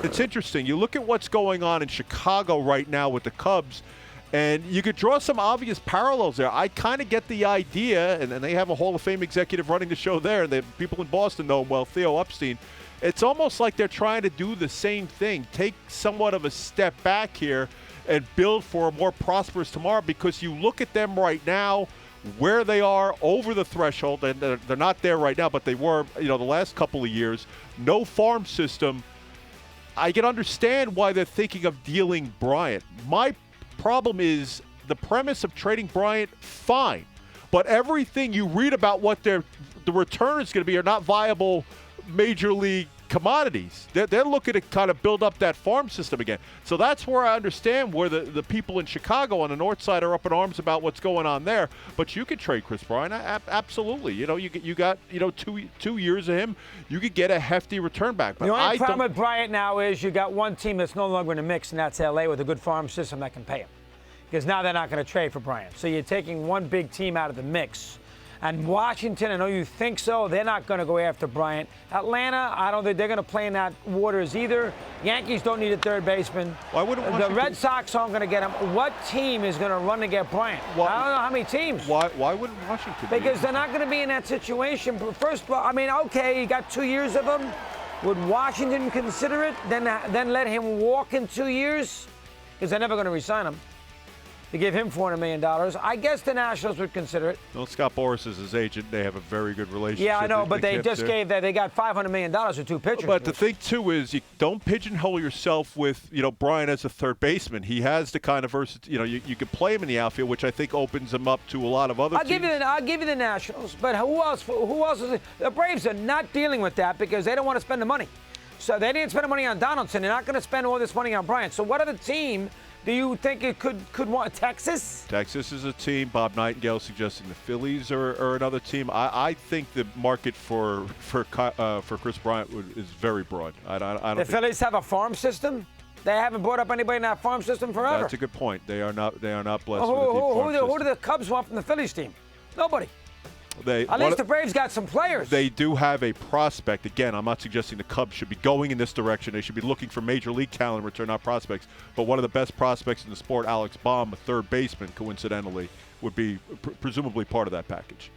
It's interesting. You look at what's going on in Chicago right now with the Cubs, and you could draw some obvious parallels there. I kind of get the idea, and they have a Hall of Fame executive running the show there, and the people in Boston know him well, Theo Epstein. It's almost like they're trying to do the same thing, take somewhat of a step back here and build for a more prosperous tomorrow, because you look at them right now, where they are over the threshold, and they're not there right now, but they were, the last couple of years. No farm system. I can understand why they're thinking of dealing Bryant. My problem is the premise of trading Bryant, fine, but everything you read about what the return is going to be are not viable major league commodities. They're looking to kind of build up that farm system again. So that's where I understand where the people in Chicago on the north side are up in arms about what's going on there. But you could trade Chris Bryant, absolutely. You got 2 years of him. You could get a hefty return back. But the only problem with Bryant now is you got one team that's no longer in the mix, and that's LA, with a good farm system that can pay him. Because now they're not going to trade for Bryant. So you're taking one big team out of the mix. And Washington, I know you think so, they're not going to go after Bryant. Atlanta, I don't think they're going to play in that waters either. Yankees don't need a third baseman. Why wouldn't Washington? The Red Sox aren't going to get him. What team is going to run to get Bryant? I don't know how many teams. Why wouldn't Washington? Because they're not going to be in that situation. First of all, okay, you got 2 years of him. Would Washington consider it? Then let him walk in 2 years? Because they're never going to re-sign him. To give him $400 million. I guess the Nationals would consider it. Well, Scott Boras is his agent. They have a very good relationship. Yeah, I know, but they just gave that. They got $500 million for two pitchers. But the thing, too, is you don't pigeonhole yourself with, Bryant as a third baseman. He has the kind of versatility. You can play him in the outfield, which I think opens him up to a lot of other teams. I'll give you the Nationals, but who else is it? The Braves are not dealing with that because they don't want to spend the money. So they didn't spend the money on Donaldson. They're not going to spend all this money on Bryant. So what other team do you think it could want? Texas? Texas is a team. Bob Nightingale suggesting the Phillies are another team. I think the market for Chris Bryant is very broad. I don't. The Phillies have a farm system. They haven't brought up anybody in that farm system forever. That's a good point. They are not blessed with a deep farm system. Who do the Cubs want from the Phillies team? Nobody. At least the Braves got some players. They do have a prospect. Again, I'm not suggesting the Cubs should be going in this direction. They should be looking for major league talent in return, not prospects. But one of the best prospects in the sport, Alex Baum, a third baseman, coincidentally, would be presumably part of that package.